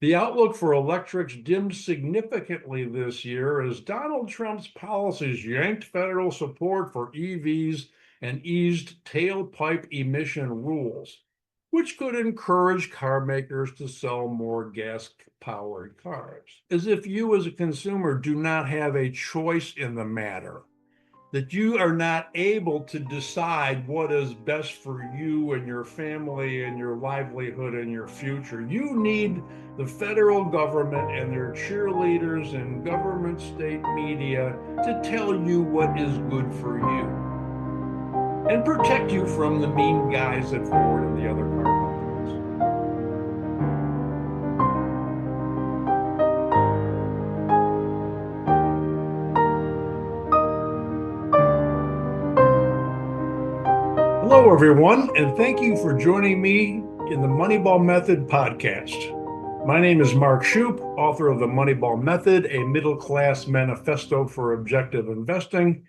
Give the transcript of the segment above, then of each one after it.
The outlook for electrics dimmed significantly this year as Donald Trump's policies yanked federal support for EVs and eased tailpipe emission rules, which could encourage car makers to sell more gas-powered cars. As if you as a consumer do not have a choice in the matter, that you are not able to decide what is best for you and your family and your livelihood and your future. You need the federal government and their cheerleaders and government state media to tell you what is good for you and protect you from the mean guys at Ford and the other car companies. Hello, everyone, and thank you for joining me in the Moneyball Method Podcast. My name is Mark Shupe, author of the Moneyball Method, a Middle-Class Manifesto for Objective Investing.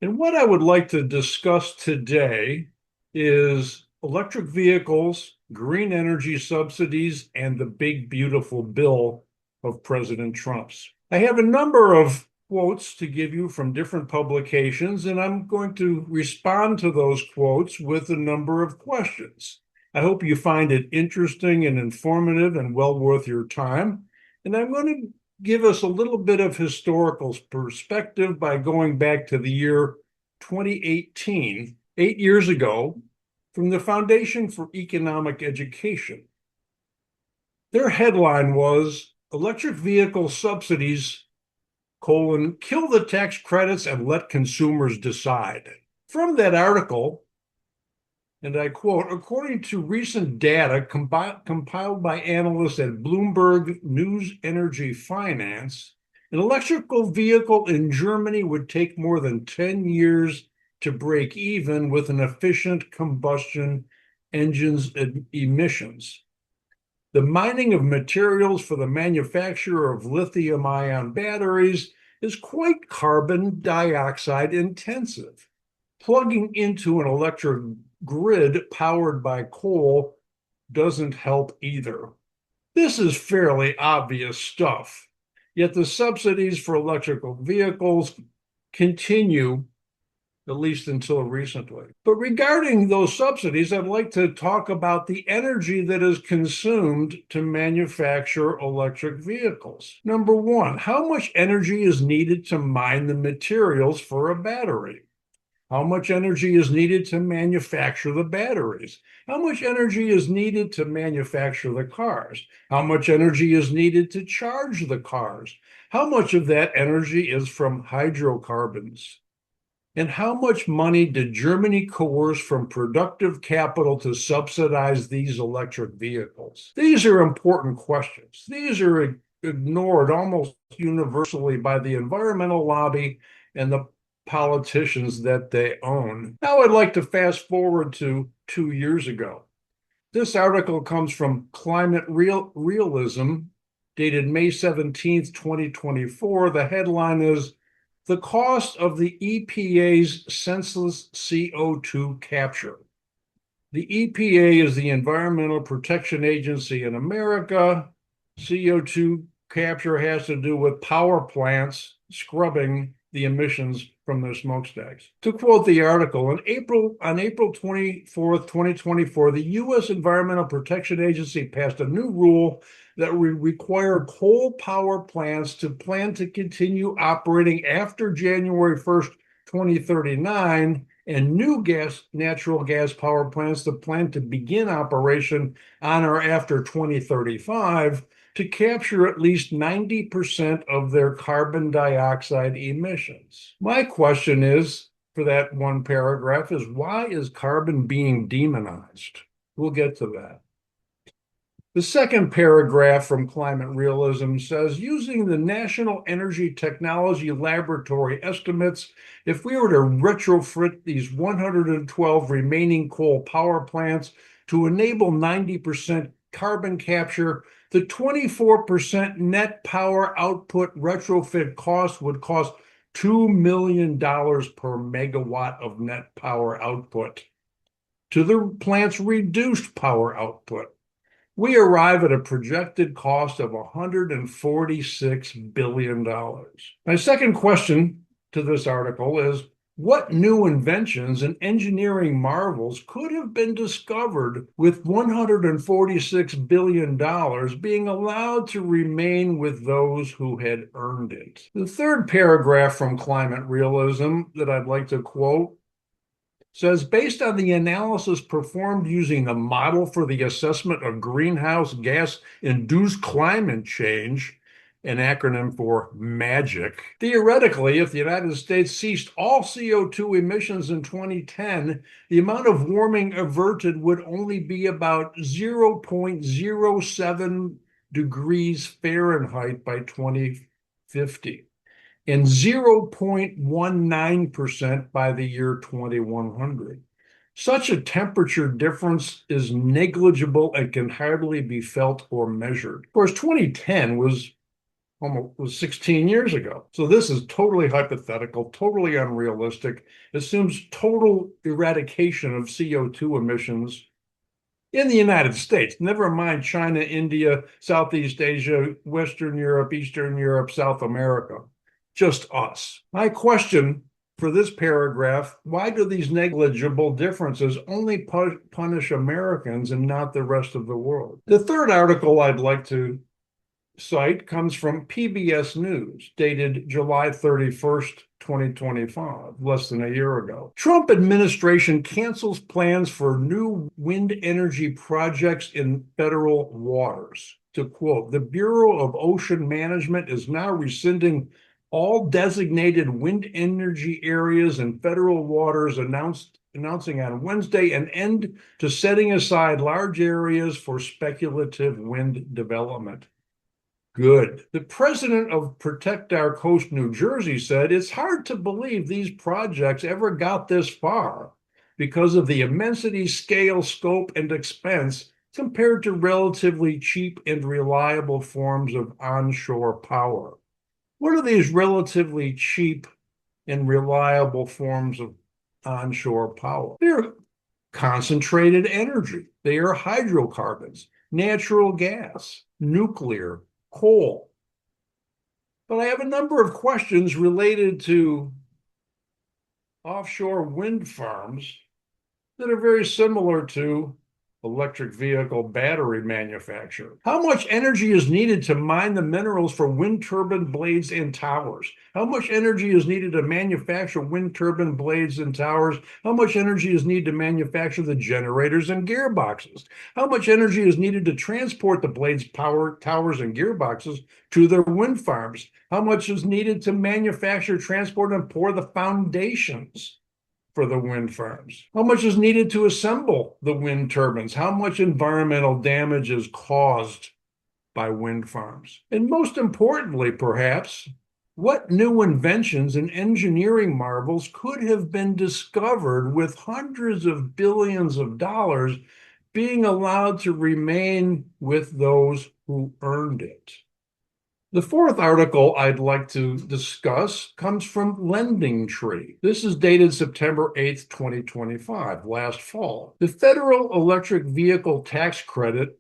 And what I would like to discuss today is electric vehicles, green energy subsidies, and the big, beautiful bill of President Trump's. I have a number of quotes to give you from different publications, and I'm going to respond to those quotes with a number of questions. I hope you find it interesting and informative and well worth your time. And I'm going to give us a little bit of historical perspective by going back to the year 2018, 8 years ago, from the Foundation for Economic Education. Their headline was Electric Vehicle Subsidies, kill the tax credits and let consumers decide. From that article, and I quote, according to recent data compiled by analysts at Bloomberg News Energy Finance, an electrical vehicle in Germany would take more than 10 years to break even with an efficient combustion engine's emissions. The mining of materials for the manufacture of lithium-ion batteries is quite carbon dioxide intensive. Plugging into an electric grid powered by coal doesn't help either. This is fairly obvious stuff, yet the subsidies for electrical vehicles continue, at least until recently. But regarding those subsidies, I'd like to talk about the energy that is consumed to manufacture electric vehicles. Number one, how much energy is needed to mine the materials for a battery? How much energy is needed to manufacture the batteries? How much energy is needed to manufacture the cars? How much energy is needed to charge the cars? How much of that energy is from hydrocarbons? And how much money did Germany coerce from productive capital to subsidize these electric vehicles? These are important questions. These are ignored almost universally by the environmental lobby and the politicians that they own. Now I'd like to fast forward to 2 years ago. This article comes from Climate Realism, dated May 17th, 2024. The headline is, the cost of the EPA's senseless CO2 capture. The EPA is the Environmental Protection Agency in America. CO2 capture has to do with power plants scrubbing the emissions from their smokestacks. To quote the article, on April 24th, 2024, the U.S. Environmental Protection Agency passed a new rule that would require coal power plants to plan to continue operating after January 1st, 2039, and new natural gas power plants to plan to begin operation on or after 2035 to capture at least 90% of their carbon dioxide emissions. My question is, for that one paragraph, is why is carbon being demonized? We'll get to that. The second paragraph from Climate Realism says, using the National Energy Technology Laboratory estimates, if we were to retrofit these 112 remaining coal power plants to enable 90% carbon capture, the 24% net power output retrofit cost would cost $2 million per megawatt of net power output to the plant's reduced power output. we arrive at a projected cost of $146 billion. My second question to this article is, what new inventions and engineering marvels could have been discovered with $146 billion being allowed to remain with those who had earned it? The third paragraph from Climate Realism that I'd like to quote says, based on the analysis performed using the Model for the Assessment of Greenhouse Gas-Induced Climate Change, an acronym for MAGIC, theoretically, if the United States ceased all CO2 emissions in 2010, the amount of warming averted would only be about 0.07 degrees Fahrenheit by 2050. and 0.19% by the year 2100. Such a temperature difference is negligible and can hardly be felt or measured. Of course, 2010 was 16 years ago. So this is totally hypothetical, totally unrealistic, assumes total eradication of CO2 emissions in the United States, never mind China, India, Southeast Asia, Western Europe, Eastern Europe, South America. Just us. My question for this paragraph, why do these negligible differences only punish Americans and not the rest of the world? The third article I'd like to cite comes from PBS News, dated July 31st, 2025, less than a year ago. Trump administration cancels plans for new wind energy projects in federal waters. To quote, the Bureau of Ocean Management is now rescinding all designated wind energy areas in federal waters, announcing on Wednesday an end to setting aside large areas for speculative wind development. Good. The president of Protect Our Coast, New Jersey, said it's hard to believe these projects ever got this far because of the immensity, scale, scope, and expense compared to relatively cheap and reliable forms of onshore power. What are these relatively cheap and reliable forms of onshore power? They're concentrated energy. They are hydrocarbons, natural gas, nuclear, coal. But I have a number of questions related to offshore wind farms that are very similar to electric vehicle battery manufacture. How much energy is needed to mine the minerals for wind turbine blades and towers? How much energy is needed to manufacture wind turbine blades and towers? How much energy is needed to manufacture the generators and gearboxes? How much energy is needed to transport the blades, power, towers, and gearboxes to their wind farms? How much is needed to manufacture, transport, and pour the foundations for the wind farms? How much is needed to assemble the wind turbines? How much environmental damage is caused by wind farms? And most importantly, perhaps, what new inventions and engineering marvels could have been discovered with hundreds of billions of dollars being allowed to remain with those who earned it? The fourth article I'd like to discuss comes from Lending Tree. This is dated September 8th, 2025, last fall. The federal electric vehicle tax credit,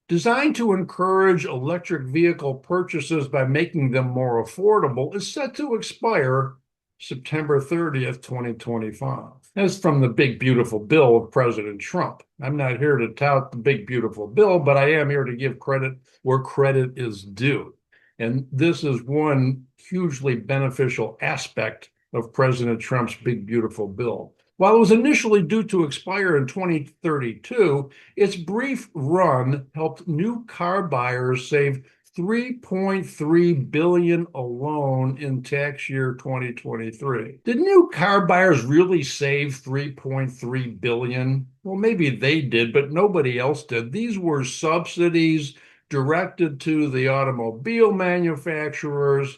designed to encourage electric vehicle purchases by making them more affordable, is set to expire September 30th, 2025. That's from the big, beautiful bill of President Trump. I'm not here to tout the big, beautiful bill, but I am here to give credit where credit is due. And this is one hugely beneficial aspect of President Trump's big, beautiful bill. While it was initially due to expire in 2032, its brief run helped new car buyers save $3.3 billion alone in tax year 2023. Did new car buyers really save $3.3 billion? Well, maybe they did, but nobody else did. These were subsidies directed to the automobile manufacturers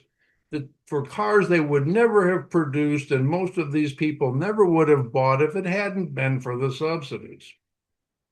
that for cars they would never have produced, and most of these people never would have bought if it hadn't been for the subsidies.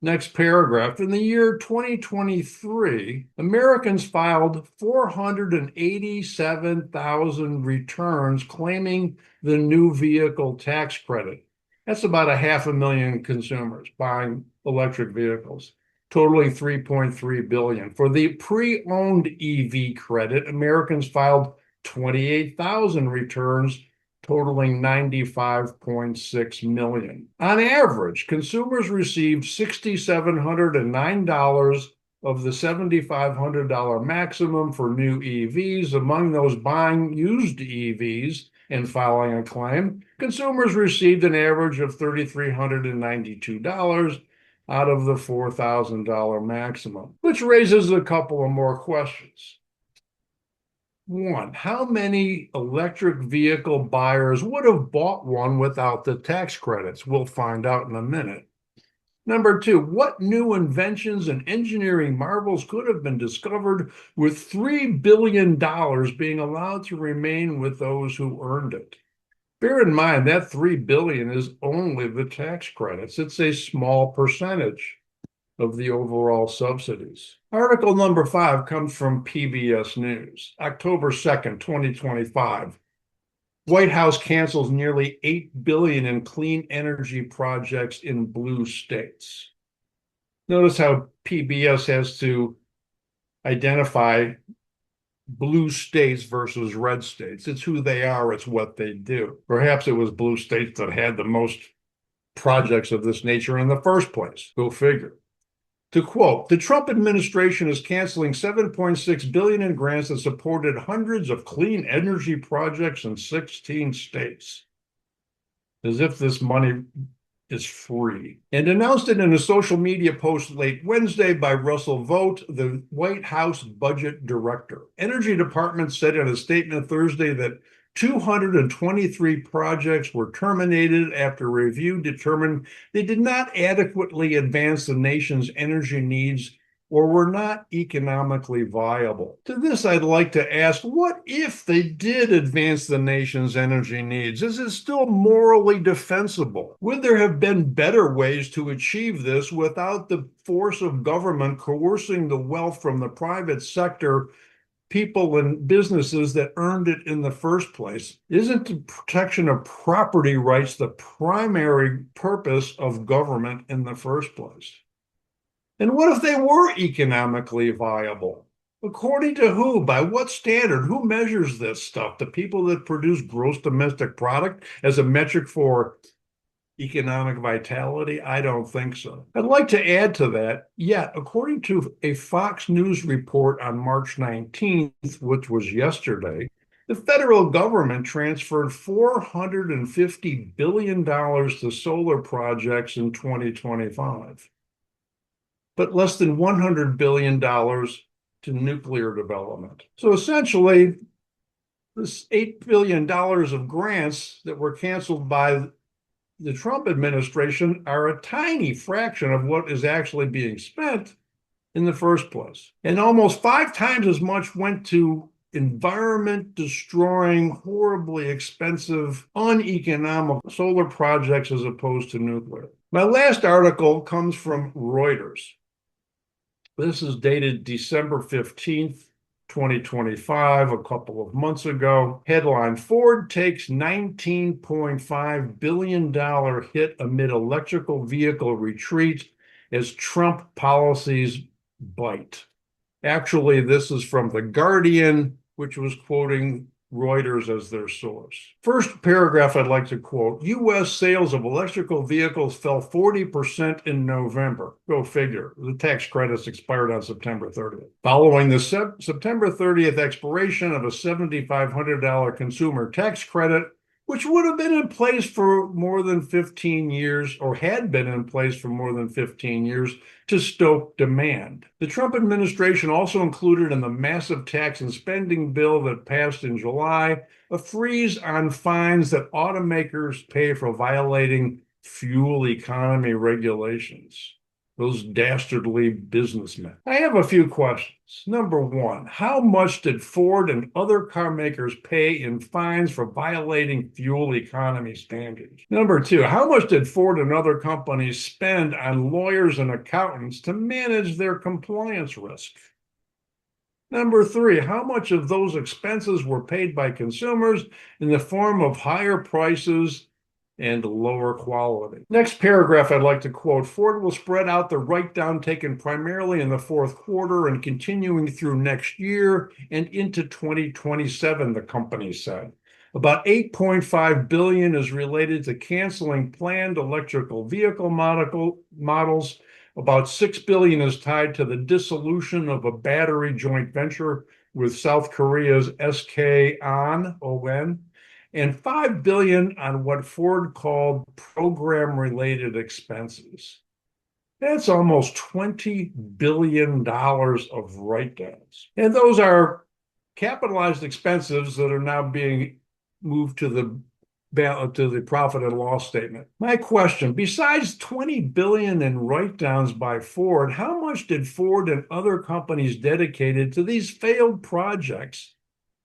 Next paragraph. In the year 2023, Americans filed 487,000 returns claiming the new vehicle tax credit. That's about 500,000 consumers buying electric vehicles. totaling $3.3 billion. For the pre-owned EV credit, Americans filed 28,000 returns, totaling $95.6 million. On average, consumers received $6,709 of the $7,500 maximum for new EVs. Among those buying used EVs and filing a claim, consumers received an average of $3,392 out of the $4,000 maximum, which raises a couple of more questions. One, how many electric vehicle buyers would have bought one without the tax credits? We'll find out in a minute. Number two, what new inventions and engineering marvels could have been discovered with $3 billion being allowed to remain with those who earned it? Bear in mind that $3 billion is only the tax credits. It's a small percentage of the overall subsidies. Article number 5 comes from PBS News, October 2nd, 2025. White House cancels nearly $8 billion in clean energy projects in blue states. Notice how PBS has to identify blue states versus red states. It's who they are, it's what they do. Perhaps it was blue states that had the most projects of this nature in the first place. Go figure. To quote, the Trump administration is canceling $7.6 billion in grants that supported hundreds of clean energy projects in 16 states, as if this money is free, and announced it in a social media post late Wednesday by Russell Vought, the White House budget director. Energy Department said in a statement Thursday that 223 projects were terminated after review determined they did not adequately advance the nation's energy needs or were not economically viable. To this, I'd like to ask, what if they did advance the nation's energy needs? Is it still morally defensible? Would there have been better ways to achieve this without the force of government coercing the wealth from the private sector, people and businesses that earned it in the first place? Isn't the protection of property rights the primary purpose of government in the first place? And what if they were economically viable? According to who? By what standard? Who measures this stuff? The people that produce gross domestic product as a metric for economic vitality? I don't think so. I'd like to add to that, yet, according to a Fox News report on March 19th, which was yesterday, the federal government transferred $450 billion to solar projects in 2025, but less than $100 billion to nuclear development. So essentially, this $8 billion of grants that were canceled by the Trump administration are a tiny fraction of what is actually being spent in the first place. And almost 5 times as much went to environment-destroying, horribly expensive, uneconomic solar projects as opposed to nuclear. My last article comes from Reuters. This is dated December 15th, 2025, a couple of months ago. Headline, Ford takes $19.5 billion hit amid electrical vehicle retreat as Trump policies bite. Actually, this is from The Guardian, which was quoting Reuters as their source. First paragraph I'd like to quote, U.S. sales of electrical vehicles fell 40% in November. Go figure. The tax credits expired on September 30th. Following the September 30th expiration of a $7,500 consumer tax credit, which would have been in place for more than 15 years, or had been in place for more than 15 years, to stoke demand. The Trump administration also included in the massive tax and spending bill that passed in July a freeze on fines that automakers pay for violating fuel economy regulations. Those dastardly businessmen. I have a few questions. Number one, how much did Ford and other car makers pay in fines for violating fuel economy standards? Number two, how much did Ford and other companies spend on lawyers and accountants to manage their compliance risk? Number three, how much of those expenses were paid by consumers in the form of higher prices and lower quality. Next paragraph I'd like to quote, Ford will spread out the write-down taken primarily in the fourth quarter and continuing through next year and into 2027, the company said. About $8.5 billion is related to canceling planned electrical vehicle models. About $6 billion is tied to the dissolution of a battery joint venture with South Korea's SK On, and $5 billion on what Ford called program-related expenses. That's almost $20 billion of write-downs. And those are capitalized expenses that are now being moved to the profit and loss statement. My question, besides $20 billion in write-downs by Ford, how much did Ford and other companies dedicated to these failed projects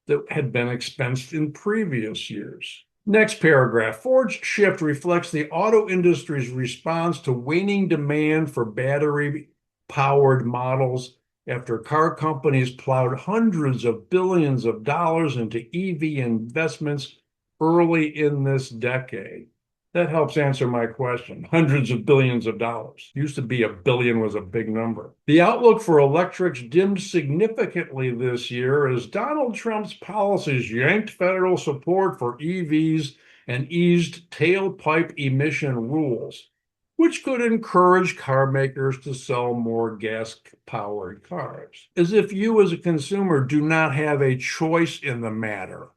that had been expensed in previous years? Next paragraph, Ford's shift reflects the auto industry's response to waning demand for battery-powered models after car companies plowed hundreds of billions of dollars into EV investments early in this decade. That helps answer my question. Hundreds of billions of dollars. Used to be $1 billion was a big number. The outlook for electrics dimmed significantly this year as Donald Trump's policies yanked federal support for EVs and eased tailpipe emission rules, which could encourage car makers to sell more gas-powered cars. As if you as a consumer do not have a choice in the matter,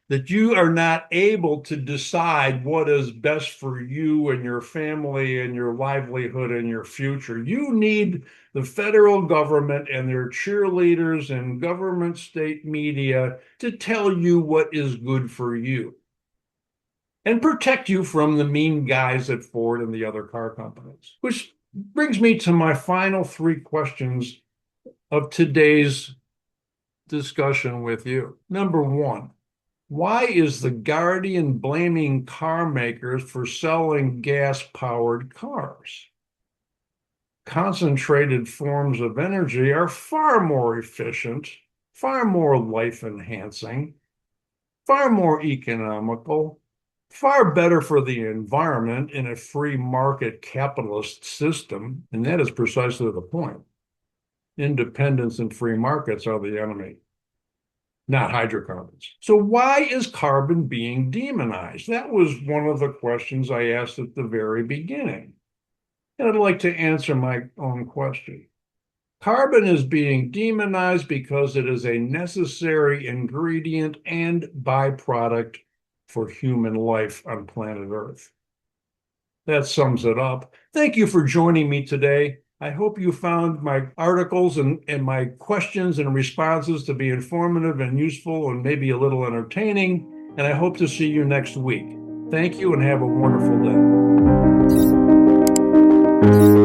that you are not able to decide what is best for you and your family and your livelihood and your future. You need the federal government and their cheerleaders and government state media to tell you what is good for you and protect you from the mean guys at Ford and the other car companies. Which brings me to my final three questions of today's discussion with you. Number one, why is the Guardian blaming car makers for selling gas-powered cars? Concentrated forms of energy are far more efficient, far more life-enhancing, far more economical, far better for the environment in a free market capitalist system, and that is precisely the point. Independence and free markets are the enemy, not hydrocarbons. So why is carbon being demonized? That was one of the questions I asked at the very beginning. And I'd like to answer my own question. Carbon is being demonized because it is a necessary ingredient and byproduct for human life on planet Earth. That sums it up. Thank you for joining me today. I hope you found my articles and my questions and responses to be informative and useful and maybe a little entertaining. And I hope to see you next week. Thank you and have a wonderful day.